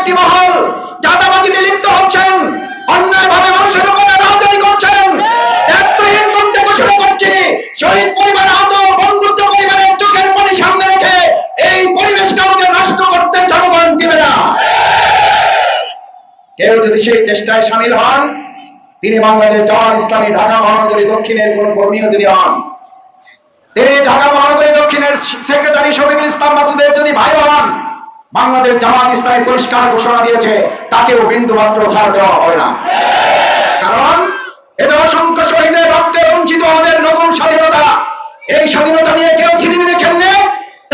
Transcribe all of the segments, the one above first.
একটি মহল চাঁদাবাজিতে লিপ্ত হচ্ছেন, অন্যায়ভাবে মানুষের উপরে রাজনীতি করছেন। দায়িত্বহীন করতে ঘোষণা করছি, শহীদ পরিবার, আহত বন্ধুত্ব পরিবারের চোখের পানি সামনে রেখে এই পরিবেশ কাউকে নষ্ট করতে জনগণ দিবে না। কেউ যদি সেই চেষ্টায় সামিল হন, তিনি বাংলাদেশ জামাত ইসলামী ঢাকা মহানগরী দক্ষিণের কোন কর্মীও যদি হন, তিনি ঢাকা মহানগরী দক্ষিণের সেক্রেটারি শফিকুল ইসলাম মাসুদের যদি ভাই হন, বাংলাদেশ জামাত ইসলামী পরিষ্কার ঘোষণা দিয়েছে তাকেও বিন্দুমাত্র ছাড় দেওয়া হবে না। কারণ এটা অসংখ্য শহীদের রক্তে বঞ্চিত আমাদের নতুন স্বাধীনতা। এই স্বাধীনতা নিয়ে কেউ ছিনিমিনি খেললে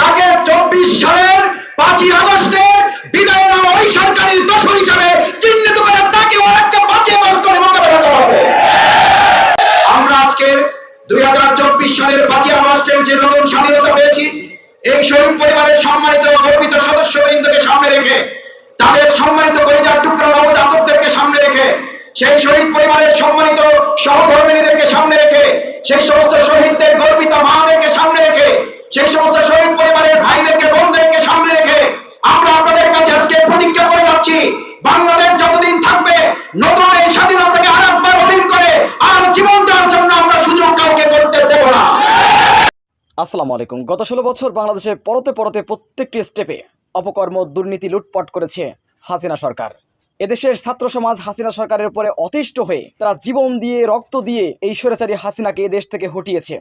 তাকে 24 সালের 5ই আগস্টের বিদায় নামা ওই সরকারি দোষ হিসাবে চিহ্নিত করে তাকেও একটা 5ই আগস্ট করে মোকাবেলা করা হবে। আমরা আজকের 2024 সালের 5ই আগস্টের যে নতুন স্বাধীনতা পেয়েছি, এই শহীদ পরিবারের সম্মানিত গর্বিত সদস্যবৃন্দকে সামনে রেখে, তাদের সম্মানিত কলিজার টুকরা নবজাতকদেরকে সামনে রেখে, সেই শহীদ পরিবারের সম্মানিত সহধর্মিণীদেরকে সামনে রেখে, সেই সমস্ত শহীদদের গর্বিত মাদেরকে সামনে রেখে, সেই সমস্ত শহীদ পরিবারের ভাইদেরকে বোনদেরকে সামনে রেখে আমরা আপনাদের কাছে আজকে প্রতিজ্ঞা করে যাচ্ছি, বাংলাদেশ যতদিন থাকবে নতুন এই স্বাধীনতাকে আরেকবার অধীন করে আর জীবন দেওয়ার জন্য আমরা সুযোগ কাউকে করতে দেব না। আসসালামু আলাইকুম। গত 16 বছর বাংলাদেশে পরতে পরতে প্রত্যেকটি স্টেপে অপকর্ম, দুর্নীতি, লুটপাট করেছে হাসিনা সরকার। এদেশের ছাত্র সমাজ হাসিনা সরকারের উপরে অতিষ্ঠ হয়ে তারা জীবন দিয়ে, রক্ত দিয়ে এই স্বৈরাচারী হাসিনাকে এদেশ থেকে হটিয়েছে।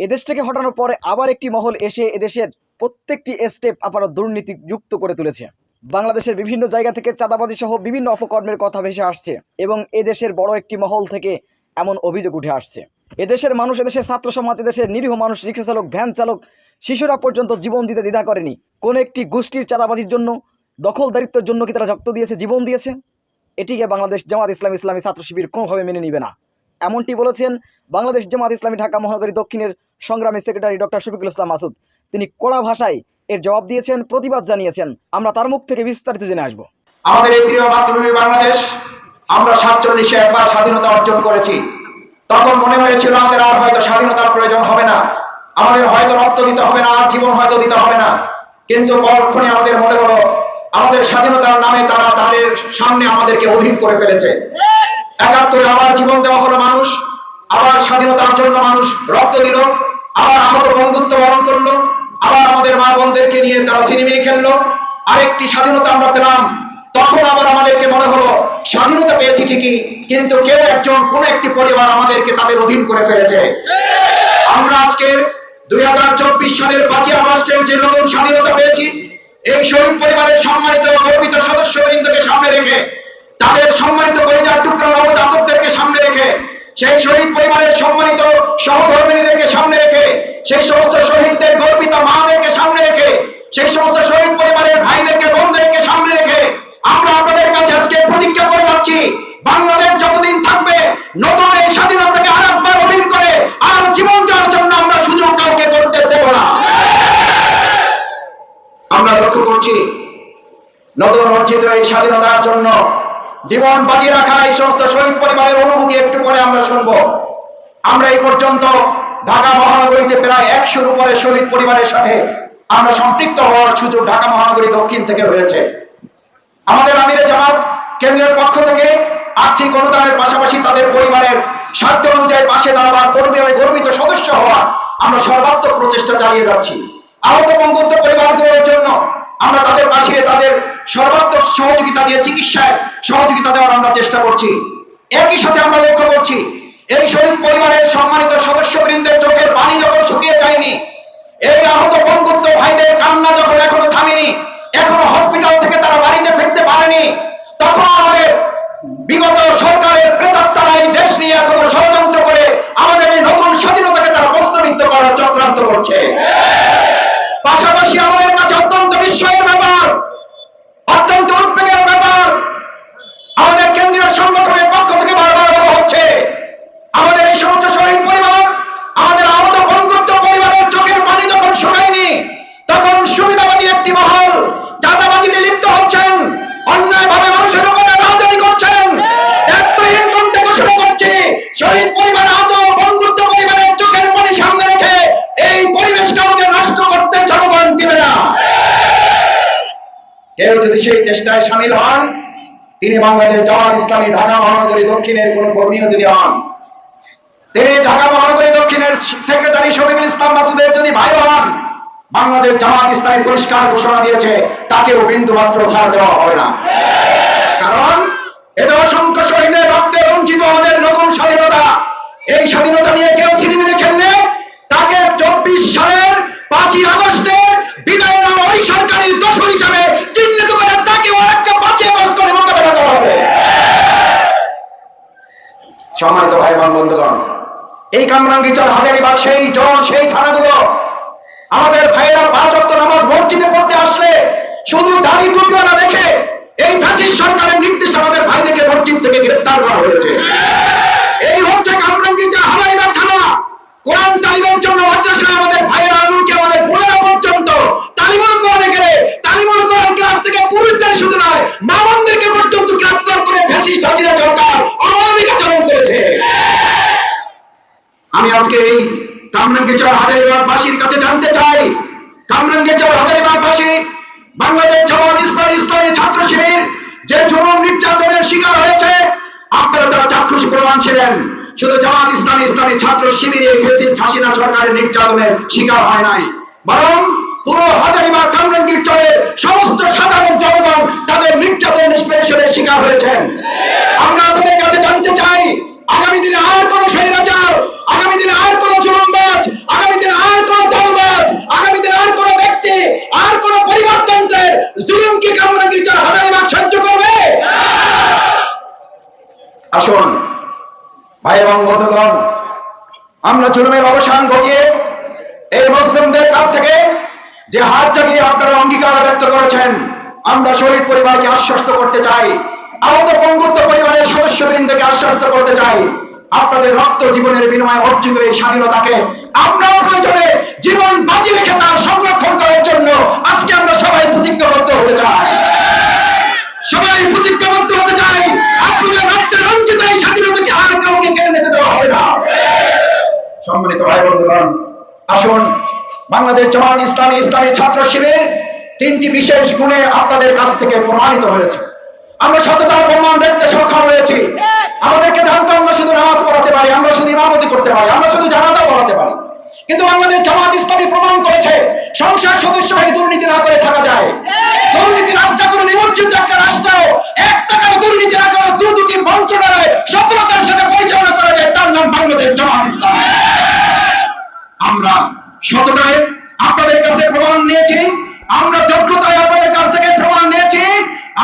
এদেশ থেকে হটানোর পরে আবার একটি মহল এসে এদেশের প্রত্যেকটি স্টেপ আবারও দুর্নীতি যুক্ত করে তুলেছে। বাংলাদেশের বিভিন্ন জায়গা থেকে চাঁদাবাজি সহ বিভিন্ন অপকর্মের কথা ভেসে আসছে এবং এদেশের বড় একটি মহল থেকে এমন অভিযোগ উঠে আসছে। এদেশের মানুষ, এদেশের ছাত্র সমাজ, এদেশের নিরীহ মানুষ, রিক্সা চালক, ভ্যান চালক, শিশুরা পর্যন্ত জীবন দিতে দ্বিধা করেনি। কোন একটি গোষ্ঠীর চাঁদাবাজির জন্য, দখলদারিত্বের জন্য কি তারা রক্ত দিয়েছে, জীবন দিয়েছে? এটিকে বাংলাদেশ জামাত ইসলামী ছাত্র শিবির কোনোভাবে মেনে নিবে না। এমনটি বলেছেন বাংলাদেশ জামাত ইসলামী ঢাকা মহানগরী দক্ষিণের সংগ্রামী সেক্রেটারি ডক্টর শফিকুল ইসলাম মাসুদ। তিনি কড়া ভাষায় এর জবাব দিয়েছেন, প্রতিবাদ জানিয়েছেন। আমরা তার মুখ থেকে বিস্তারিত জেনে আসবো। আমাদের এই প্রিয় মাতৃভূমি বাংলাদেশ, আমরা 47-এ একবার স্বাধীনতা অর্জন করেছি। তখন মনে হয়েছিল আমাদের আর হয়তো স্বাধীনতার প্রয়োজন হবে না, আমাদের হয়তো রক্ত দিতে হবে না, আর জীবন হয়তো দিতে হবে না। কিন্তু পরক্ষণে আমাদের মনে হলো আমাদের স্বাধীনতার নামে তারা তাদের সামনে আমাদেরকে অধীন করে ফেলেছে। 71-এ আবার জীবন দেওয়া হলো মানুষ, আবার স্বাধীনতার জন্য মানুষ রক্ত দিল, আবার আহত বন্ধুত্ব বরণ করলো, আবার আমাদের মা বোনদেরকে নিয়ে তারা ছিনিমিনি খেললো। আরেকটি স্বাধীনতা আমরা পেলাম। তখন আবার আমাদেরকে মনে হলো স্বাধীনতা পেয়েছি ঠিকই, কিন্তু কেউ একজন, কোন একটি পরিবার আমাদেরকে তাদের অধীন করে ফেলেছে। আমরা আজকের 2024 সালের 5ই আগস্টের যে নতুন স্বাধীনতা পেয়েছি, এই শহীদ পরিবারের সম্মানিত গর্বিত সদস্যবৃন্দকে সামনে রেখে, তাদের সম্মানিত কলিজার টুকরা নবজাতকদেরকে সামনে রেখে, সেই শহীদ পরিবারের সম্মানিত সহধর্মিণীদেরকে সামনে রেখে, সেই সমস্ত শহীদদের গর্বিত মাদেরকে সামনে রেখে, সেই সমস্ত শহীদ পরিবারের ভাইদেরকে বোনদেরকে সামনে রেখে আমরা আপনাদের কাছে আজকে প্রতিজ্ঞা করে যাচ্ছি, বাংলাদেশ যতদিন থাকবে নতুন এই স্বাধীনতাকে আরেকবার অধীন করে আর জীবন দেওয়ার জন্য আমরা সুযোগ কাউকে করতে দেব না। আমরা লক্ষ্য করছি নতুন অর্জিত এই স্বাধীনতার জন্য জীবন বাজি রাখা এই সমস্ত শহীদ পরিবারের অনুভূতি একটু পরে আমরা শুনবো। আমরা এই পর্যন্ত ঢাকা মহানগরীতে প্রায় 100-র উপরে শহীদ পরিবারের সাথে আমরা সম্পৃক্ত হওয়ার সুযোগ ঢাকা মহানগরী দক্ষিণ থেকে হয়েছে। আমাদের আমিরে জামাত কেন্দ্রের পক্ষ থেকে আর্থিক অনুদানের পাশাপাশি তাদের পরিবারের সাধ্য অনুযায়ী পাশে দাঁড়াবার, পরিবারের গর্বিত সদস্য হওয়া আমরা সর্বাত্মক প্রচেষ্টা চালিয়ে যাচ্ছি। আহত বন্ধুত্ব পরিবারগুলোর জন্য আমরা তাদের পাশে তাদের সর্বাত্মক সহযোগিতা দিয়ে চিকিৎসায় সহযোগিতা দেওয়ার আমরা চেষ্টা করছি। একই সাথে আমরা লক্ষ্য করছি এই শহীদ পরিবারের সম্মানিত সদস্যবৃন্দের চোখের পানি যখন শুকিয়ে যায়নি, এই আহত বন্ধুত্ব ভাইদের কান্না যখন এখনো থামেনি, এখনো হসপিটাল থেকে তারা বাড়িতে ফিরতে পারেনি, তখন আমাদের বিগত সরকারের প্রেতাত্মারা এই দেশ নিয়ে এখনো ষড়যন্ত্র করে আমাদের এই নতুন স্বাধীনতাকে তারা প্রশ্নবিদ্ধ করার চক্রান্ত করছে। পাশাপাশি আমাদের কাছে অত্যন্ত বিস্ময়ের ব্যাপার, অত্যন্ত উদ্বেগের ব্যাপার, আমাদের কেন্দ্রীয় সংগঠনের পক্ষ থেকে বারবার বলা হচ্ছে আমাদের এই সমস্ত শহীদ পরিবার, আমাদের আহত বন্ধুত্ব পরিবারের চোখের পানি যখন শুকায়নি, তখন সুবিধাবাদী একটি মহল চাঁদাবাজিতে লিপ্ত হচ্ছে। কেউ যদি সেই চেষ্টায় সামিল হন, তিনি বাংলাদেশ জামাত ইসলামী ঢাকা মহানগরী দক্ষিণের কোন কর্মীও যদি হন, তিনি ঢাকা মহানগরী দক্ষিণের সেক্রেটারি শফিকুল ইসলাম মাসুদের যদি ভাই হন, বাংলাদেশ জামাত ইসলামী পরিষ্কার ঘোষণা দিয়েছে তাকেও বিন্দু মাত্র ছাড় দেওয়া হবে না। কারণ এটা অসংখ্য শহীদের রক্তে রঞ্জিত আমাদের নতুন স্বাধীনতা। এই স্বাধীনতা নিয়ে কেউ সিনেমিনে খেললে তাকে 24 সালের 5ই আগস্টের বিদায় নামা ওই সরকারি দোষর হিসাবে চিহ্নিত করে তাকে একটা 5 আগস্ট করে মোকাবেলা করা হবে। সম্মানিত ভাই বোন বন্ধুগণ, এই কামরাঙ্গীরচর, হাজারীবাগ, সেই জল, সেই থানাগুলো আমাদের ভাইয়েরা 5 ওয়াক্ত নামাজ মসজিদে পড়তে আসলে শুধু দাড়ি টুপিও না রেখে এই ফ্যাসিস্ট সরকারের নির্দেশে আমাদের ভাইদেরকে মসজিদ থেকে গ্রেফতার করা হয়েছে। এই হচ্ছে কামরাঙ্গীরচর, হাজারীবাগ থানা। কোরআন তালিমের জন্য মাদ্রাসায় আমাদের ভাইয়েরা, এমনকি আমাদের বোনেরা পর্যন্ত তালিমুল কোরআনে গেলে তালিমুল কোরআন ক্লাস থেকে পুরুষদের শুধু নয়, মা বোনদেরকে পর্যন্ত গ্রেফতার করে ফ্যাসিস্ট হাসিনা সরকার অমানবিক আচরণ করেছে। আমি আজকে এই কামরাঙ্গীরচর হাজারীবাগবাসীর কাছে জানতে চাই, কামরাঙ্গীরচর হাজারীবাগবাসী বাংলাদেশ জামাত ইসলামী ছাত্র শিবির যে জুলুম নির্যাতনের শিকার হয়েছে, আপনারা তারা চাক্ষুষ প্রমাণ ছিলেন। শুধু জামাত ইসলামী ছাত্র শিবির এই ফ্যাসিস্ট হাসিনা সরকারের নির্যাতনের শিকার হয় নাই, বরং পুরো হাজারীবাগ কামরাঙ্গীরচরের সমস্ত সাধারণ জনগণ তাদের নির্যাতন নিষ্পেষণের শিকার হয়েছেন। আমরা আপনাদের কাছে জানতে চাই, আগামী দিনে আর কোন স্বৈরাচার, আগামী দিনে আর কোন জুলুমবাজ, আগামী দিনে আর কোন দলবাজ, আগামী দিনে আর কোন ব্যক্তি, আর কোন পরিবারতন্ত্রের জুলুম কি কামরাঙ্গীরচর হাজারীবাগ সহ্য করবে? আসুন ভাই এবং বন্ধুগণ, আমরা জুলুমের অবসান ঘটিয়ে এই মুসলিমদের কাছ থেকে যে হাত জাগিয়ে আপনারা অঙ্গীকার ব্যক্ত করেছেন, আমরা শহীদ পরিবারকে আশ্বস্ত করতে চাই, আহত পঙ্গুত্ব পরিবারের সদস্যবৃন্দকে আশ্বস্ত করতে চাই, আপনাদের রক্ত জীবনের বিনিময়ে অর্জিত এই স্বাধীনতাকে আমরাও প্রয়োজনে জীবন বাজি রেখে তার সংরক্ষণ করার জন্য আজকে আমরা সবাই প্রতিজ্ঞাবদ্ধ হতে চাই। সবাই প্রতিজ্ঞাবদ্ধ হতে চাই, আপনাদের রক্তে রঞ্জিত এই স্বাধীনতাকে আর কাউকে কেড়ে নিতে দেওয়া হবে না। সম্মানিত ভাই বন্ধুগণ, আসুন বাংলাদেশ জামাত ইসলামী ছাত্র শিবির 3টি বিশেষ গুণে আপনাদের কাছ থেকে প্রমাণিত হয়েছে। আমরা সততার প্রমাণ দেখতে সক্ষম হয়েছি। আমাদেরকে জানতো আমরা শুধু নামাজ পড়াতে পারি, আমরা শুধু ইমামতি করতে পারি, আমরা শুধু জানাজা পড়াতে পারি, কিন্তু বাংলাদেশ জামাত ইসলামী প্রমাণ করেছে সংসদ সদস্য হয়ে দুর্নীতি না করে থাকা যায়। দুর্নীতি রাস্তা করে নিমজ্জিত একটা রাষ্ট্র 1 টাকার দুর্নীতি না করে দুটি মন্ত্রণালয় সফলতার সাথে পরিচালনা করা যায়, তার নাম বাংলাদেশ জামাত ইসলামী। আমরা সততায় আপনাদের কাছে প্রমাণ নিয়েছি, আমরা যোগ্যতায় আপনাদের কাছ থেকে প্রমাণ নিয়েছি,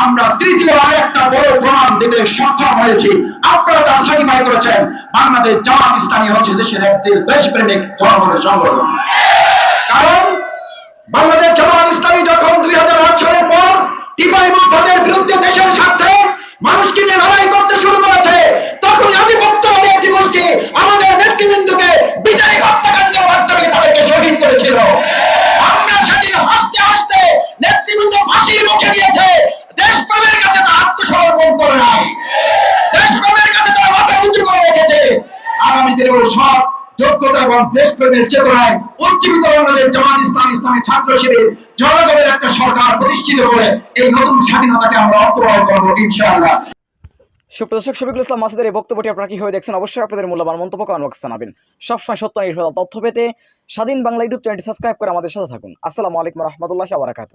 আমরা তৃতীয় আর একটা বড় প্রমাণ দিতে সক্ষম হয়েছি। আপনারা তা সার্টিফাই করেছেন, বাংলাদেশ জামাত ইসলামী হচ্ছে দেশের একটি দেশপ্রেমিক জনগণের সংগঠন। কারণ বাংলাদেশ জামাত ইসলামী যখন 2008 সালের পর টিপাই মুখপাদের বিরুদ্ধে দেশের স্বার্থে মানুষকে নিয়ে লড়াই করতে শুরু করেছে, তখন আধিপত্যবাদী একটি গোষ্ঠী আমাদের নেতৃবৃন্দকে বিজয়ী হত্যাকাণ্ডের মাধ্যমে তাদেরকে শহীদ করেছিল। আমরা সেদিন হাসতে হাসতে নেতৃবৃন্দ ফাঁসির মুখে গিয়েছে, দেশপ্রেমের কাছে তারা আত্মসমর্পণ করে নাই, দেশপ্রেমের কাছে তারা মাথা উঁচু করে রেখেছে। আগামী দিনেও সব যোগ্যতা এবং দেশপ্রেমের চেতনায় উজ্জীবিত বাংলাদেশ জামাত ইসলামী ছাত্র শিবির জনগণের একটা সরকার প্রতিষ্ঠিত করে এই নতুন স্বাধীনতাকে আমরা অর্থবহ করবো ইনশাআল্লাহ। সুপ্রদর্শক, শফিকুল ইসলাম মাসুদের এই বক্তব্যটি আপনারা কিভাবে দেখছেন, অবশ্যই আপনাদের মূল্যবান মন্তব্য কমেন্ট বক্সে জানাবেন। সবসময় সত্য নির্ভর তথ্য পেতে স্বাধীন বাংলা ইউটিউব চ্যানেলটি সাবস্ক্রাইব করে আমাদের সাথে থাকুন। আসসালামু আলাইকুম রহমতুল্লাহি ওয়া বারাকাতুহু।